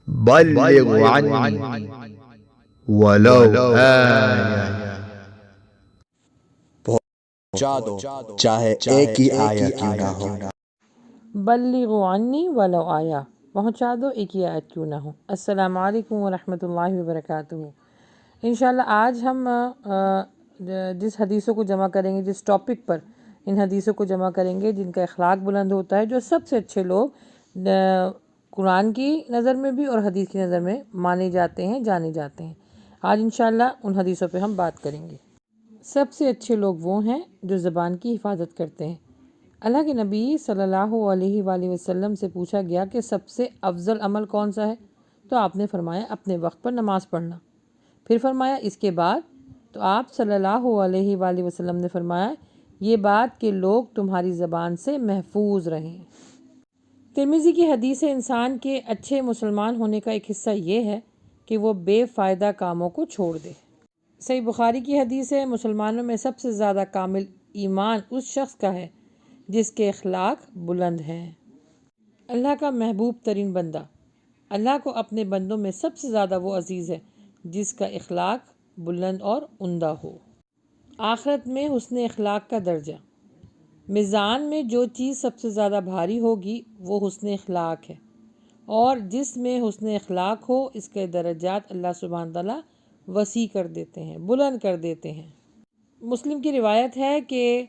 بلغ عني ولو آیہ، پہنچا دو چاہے ایک ہی آیت کیوں نہ ہو۔ بلغوا عنی ولو آیا، پہنچا دو ایک ہی آیت کیوں نہ ہو۔ السلام علیکم ورحمۃ اللہ وبرکاتہ۔ انشاءاللہ آج ہم جس حدیثوں کو جمع کریں گے، جس ٹاپک پر ان حدیثوں کو جمع کریں گے جن کا اخلاق بلند ہوتا ہے، جو سب سے اچھے لوگ قرآن کی نظر میں بھی اور حدیث کی نظر میں مانے جاتے ہیں، جانے جاتے ہیں، آج انشاءاللہ ان حدیثوں پہ ہم بات کریں گے۔ سب سے اچھے لوگ وہ ہیں جو زبان کی حفاظت کرتے ہیں۔ اللہ کے نبی صلی اللہ علیہ وآلہ وسلم سے پوچھا گیا کہ سب سے افضل عمل کون سا ہے، تو آپ نے فرمایا اپنے وقت پر نماز پڑھنا۔ پھر فرمایا اس کے بعد، تو آپ صلی اللہ علیہ وآلہ وسلم نے فرمایا یہ بات کہ لوگ تمہاری زبان سے محفوظ رہیں۔ ترمذی کی حدیث ہے، انسان کے اچھے مسلمان ہونے کا ایک حصہ یہ ہے کہ وہ بے فائدہ کاموں کو چھوڑ دے۔ صحیح بخاری کی حدیث ہے، مسلمانوں میں سب سے زیادہ کامل ایمان اس شخص کا ہے جس کے اخلاق بلند ہیں۔ اللہ کا محبوب ترین بندہ، اللہ کو اپنے بندوں میں سب سے زیادہ وہ عزیز ہے جس کا اخلاق بلند اور عمدہ ہو۔ آخرت میں حسن اخلاق کا درجہ، میزان میں جو چیز سب سے زیادہ بھاری ہوگی وہ حسن اخلاق ہے، اور جس میں حسن اخلاق ہو اس کے درجات اللہ سبحانہ تعالیٰ وسیع کر دیتے ہیں، بلند کر دیتے ہیں۔ مسلم کی روایت ہے کہ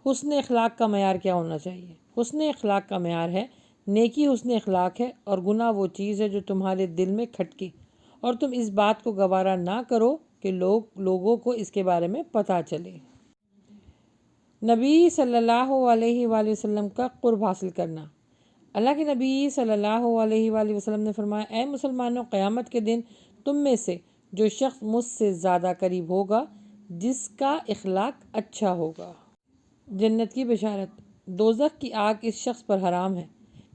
حسن اخلاق کا معیار کیا ہونا چاہیے؟ حسن اخلاق کا معیار ہے نیکی حسن اخلاق ہے، اور گناہ وہ چیز ہے جو تمہارے دل میں کھٹکے اور تم اس بات کو گوارا نہ کرو کہ لوگوں کو اس کے بارے میں پتہ چلے۔ نبی صلی اللہ علیہ وآلہ وسلم کا قرب حاصل کرنا، اللہ کے نبی صلی اللہ علیہ وآلہ وسلم نے فرمایا اے مسلمانوں، قیامت کے دن تم میں سے جو شخص مجھ سے زیادہ قریب ہوگا جس کا اخلاق اچھا ہوگا۔ جنت کی بشارت، دوزخ کی آگ اس شخص پر حرام ہے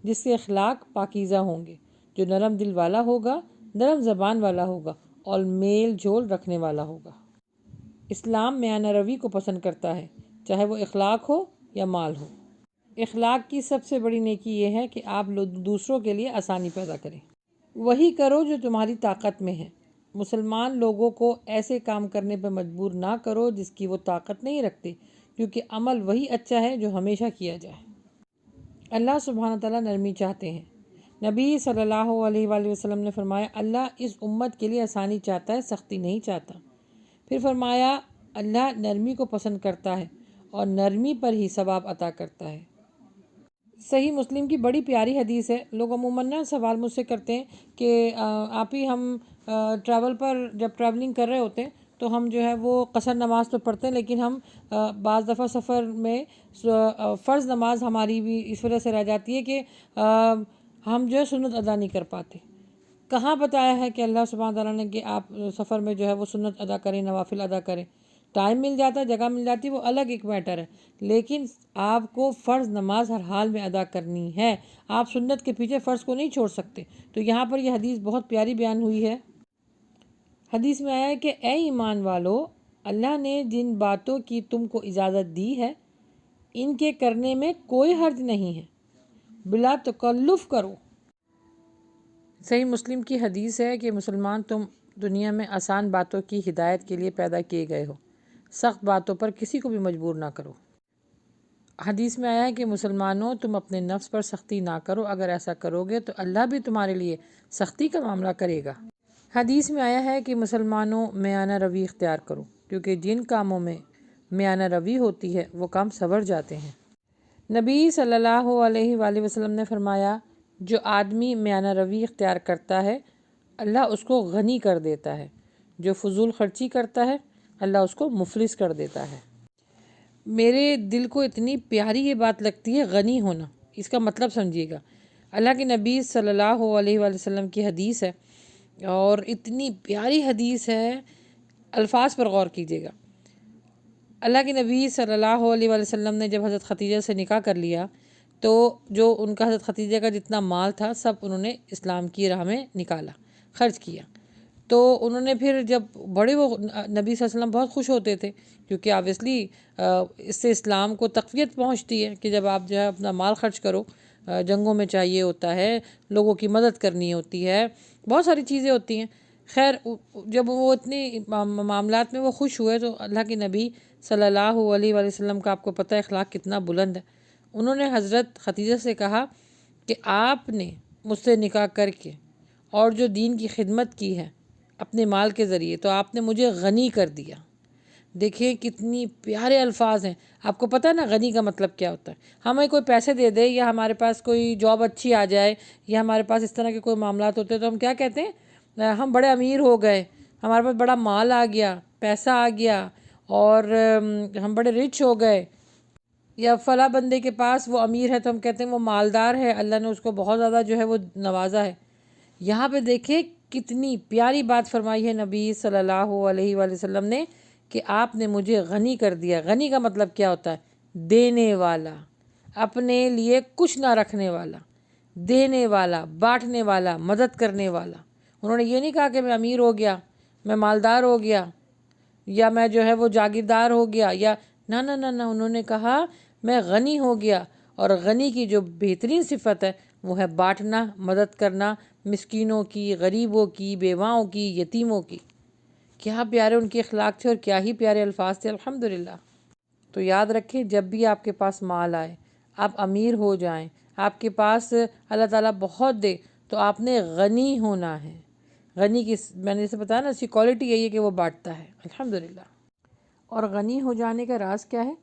جس کے اخلاق پاکیزہ ہوں گے، جو نرم دل والا ہوگا، نرم زبان والا ہوگا اور میل جول رکھنے والا ہوگا۔ اسلام میانہ روی کو پسند کرتا ہے، چاہے وہ اخلاق ہو یا مال ہو۔ اخلاق کی سب سے بڑی نیکی یہ ہے کہ آپ دوسروں کے لیے آسانی پیدا کریں۔ وہی کرو جو تمہاری طاقت میں ہے۔ مسلمان لوگوں کو ایسے کام کرنے پر مجبور نہ کرو جس کی وہ طاقت نہیں رکھتے، کیونکہ عمل وہی اچھا ہے جو ہمیشہ کیا جائے۔ اللہ سبحانہ تعالیٰ نرمی چاہتے ہیں۔ نبی صلی اللہ علیہ وآلہ وسلم نے فرمایا اللہ اس امت کے لیے آسانی چاہتا ہے، سختی نہیں چاہتا۔ پھر فرمایا اللہ نرمی کو پسند کرتا ہے اور نرمی پر ہی ثواب عطا کرتا ہے۔ صحیح مسلم کی بڑی پیاری حدیث ہے۔ لوگ عموماً سوال مجھ سے کرتے ہیں کہ آپ ہی ہم ٹریول پر جب ٹریولنگ کر رہے ہوتے ہیں تو ہم جو ہے وہ قصر نماز تو پڑھتے ہیں، لیکن ہم بعض دفعہ سفر میں فرض نماز ہماری بھی اس وجہ سے رہ جاتی ہے کہ ہم جو ہے سنت ادا نہیں کر پاتے۔ کہاں بتایا ہے کہ اللہ سبحانہ تعالیٰ نے کہ آپ سفر میں جو ہے وہ سنت ادا کریں، نوافل ادا کریں؟ ٹائم مل جاتا ہے، جگہ مل جاتی ہے، وہ الگ ایک میٹر ہے، لیکن آپ کو فرض نماز ہر حال میں ادا کرنی ہے۔ آپ سنت کے پیچھے فرض کو نہیں چھوڑ سکتے۔ تو یہاں پر یہ حدیث بہت پیاری بیان ہوئی ہے۔ حدیث میں آیا ہے کہ اے ایمان والو، اللہ نے جن باتوں کی تم کو اجازت دی ہے ان کے کرنے میں کوئی حرج نہیں ہے، بلا تکلف کرو۔ صحیح مسلم کی حدیث ہے کہ مسلمان تم دنیا میں آسان باتوں کی ہدایت کے لیے پیدا کیے گئے ہو، سخت باتوں پر کسی کو بھی مجبور نہ کرو۔ حدیث میں آیا ہے کہ مسلمانوں تم اپنے نفس پر سختی نہ کرو، اگر ایسا کرو گے تو اللہ بھی تمہارے لیے سختی کا معاملہ کرے گا۔ حدیث میں آیا ہے کہ مسلمانوں میانہ روی اختیار کرو، کیونکہ جن کاموں میں میانہ روی ہوتی ہے وہ کام سنور جاتے ہیں۔ نبی صلی اللہ علیہ وآلہ وسلم نے فرمایا جو آدمی میانہ روی اختیار کرتا ہے اللہ اس کو غنی کر دیتا ہے، جو فضول خرچی کرتا ہے اللہ اس کو مفلس کر دیتا ہے۔ میرے دل کو اتنی پیاری یہ بات لگتی ہے غنی ہونا، اس کا مطلب سمجھیے گا۔ اللہ کے نبی صلی اللہ علیہ وآلہ وسلم کی حدیث ہے اور اتنی پیاری حدیث ہے، الفاظ پر غور کیجیے گا۔ اللہ کے نبی صلی اللہ علیہ وآلہ وسلم نے جب حضرت خدیجہ سے نکاح کر لیا تو جو ان کا حضرت خدیجہ کا جتنا مال تھا سب انہوں نے اسلام کی راہ میں نکالا، خرچ کیا۔ تو انہوں نے پھر جب بڑے وہ نبی صلی اللہ علیہ وسلم بہت خوش ہوتے تھے، کیونکہ آبویسلی اس سے اسلام کو تقویت پہنچتی ہے کہ جب آپ جو ہے اپنا مال خرچ کرو جنگوں میں چاہیے ہوتا ہے، لوگوں کی مدد کرنی ہوتی ہے، بہت ساری چیزیں ہوتی ہیں۔ خیر جب وہ اتنی معاملات میں وہ خوش ہوئے تو اللہ کے نبی صلی اللہ علیہ وآلہ وسلم کا آپ کو پتہ ہے اخلاق کتنا بلند ہے، انہوں نے حضرت خدیجہ سے کہا کہ آپ نے مجھ سے نکاح کر کے اور جو دین کی خدمت کی ہے اپنے مال کے ذریعے تو آپ نے مجھے غنی کر دیا۔ دیکھیں کتنی پیارے الفاظ ہیں۔ آپ کو پتہ ہے نا غنی کا مطلب کیا ہوتا ہے؟ ہمیں کوئی پیسے دے دے یا ہمارے پاس کوئی جاب اچھی آ جائے یا ہمارے پاس اس طرح کے کوئی معاملات ہوتے ہیں تو ہم کیا کہتے ہیں؟ ہم بڑے امیر ہو گئے، ہمارے پاس بڑا مال آ گیا، پیسہ آ گیا اور ہم بڑے رچ ہو گئے، یا فلاں بندے کے پاس وہ امیر ہے تو ہم کہتے ہیں وہ مالدار ہے، اللہ نے اس کو بہت زیادہ جو ہے وہ نوازا ہے۔ یہاں پہ دیکھیں کتنی پیاری بات فرمائی ہے نبی صلی اللہ علیہ وآلہ وسلم نے کہ آپ نے مجھے غنی کر دیا۔ غنی کا مطلب کیا ہوتا ہے؟ دینے والا، اپنے لیے کچھ نہ رکھنے والا، دینے والا، بانٹنے والا، مدد کرنے والا۔ انہوں نے یہ نہیں کہا کہ میں امیر ہو گیا، میں مالدار ہو گیا، یا میں جو ہے وہ جاگیردار ہو گیا، یا نہ نہ نہ نہ، انہوں نے کہا میں غنی ہو گیا۔ اور غنی کی جو بہترین صفت ہے وہ ہے بانٹنا، مدد کرنا، مسکینوں کی، غریبوں کی، بیواؤں کی، یتیموں کی۔ کیا پیارے ان کے اخلاق تھے اور کیا ہی پیارے الفاظ تھے، الحمدللہ۔ تو یاد رکھیں جب بھی آپ کے پاس مال آئے، آپ امیر ہو جائیں، آپ کے پاس اللہ تعالیٰ بہت دے تو آپ نے غنی ہونا ہے۔ غنی کی میں نے جیسے بتایا نا، اس کی کوالٹی یہی ہے کہ وہ بانٹتا ہے، الحمدللہ۔ اور غنی ہو جانے کا راز کیا ہے؟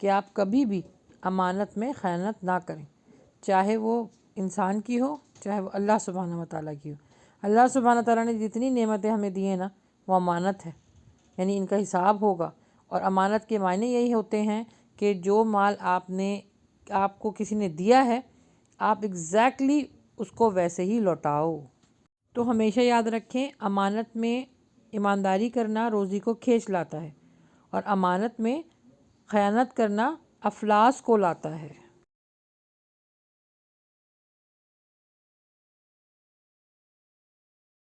کہ آپ کبھی بھی امانت میں خیانت نہ کریں، چاہے وہ انسان کی ہو، چاہے وہ اللہ سبحانہ وتعالیٰ کی ہو۔ اللہ سبحانہ تعالیٰ نے جتنی نعمتیں ہمیں دی ہیں نا وہ امانت ہے، یعنی ان کا حساب ہوگا۔ اور امانت کے معنی یہی ہوتے ہیں کہ جو مال آپ کو کسی نے دیا ہے آپ ایگزیکٹلی اس کو ویسے ہی لوٹاؤ۔ تو ہمیشہ یاد رکھیں امانت میں ایمانداری کرنا روزی کو کھینچ لاتا ہے، اور امانت میں خیانت کرنا افلاس کو لاتا ہے۔